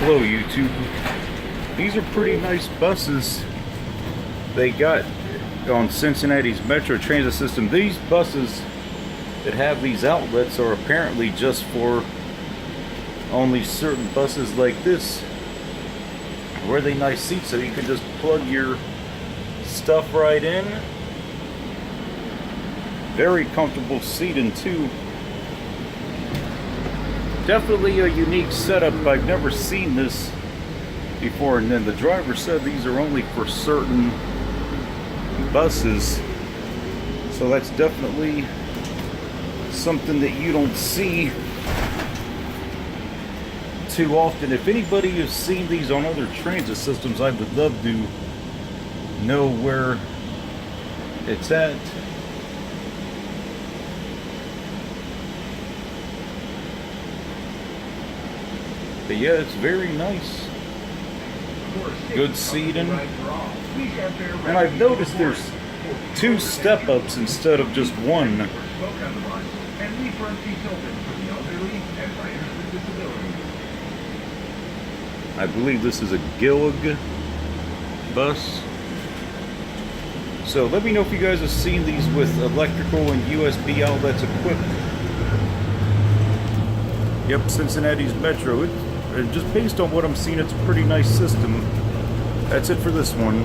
Hello YouTube. These are pretty nice buses they got on Cincinnati's Metro Transit System. These buses that have these outlets are apparently just for only certain buses like this. Really nice seats, so you can just plug your stuff right in. Very comfortable seating too. Definitely a unique setup. I've never seen this before, and then the driver said these are only for certain buses, so that's definitely something that you don't see too often. If anybody has seen these on other transit systems, I would love to know where it's at. But yeah, it's very nice. Good seating. And I've noticed there's 2 step-ups instead of just one. I believe this is a Gillig bus. So let me know if you guys have seen these with electrical and USB outlets equipped. Yep, Cincinnati's Metro. And just based on what I'm seeing, it's a pretty nice system. That's it for this one.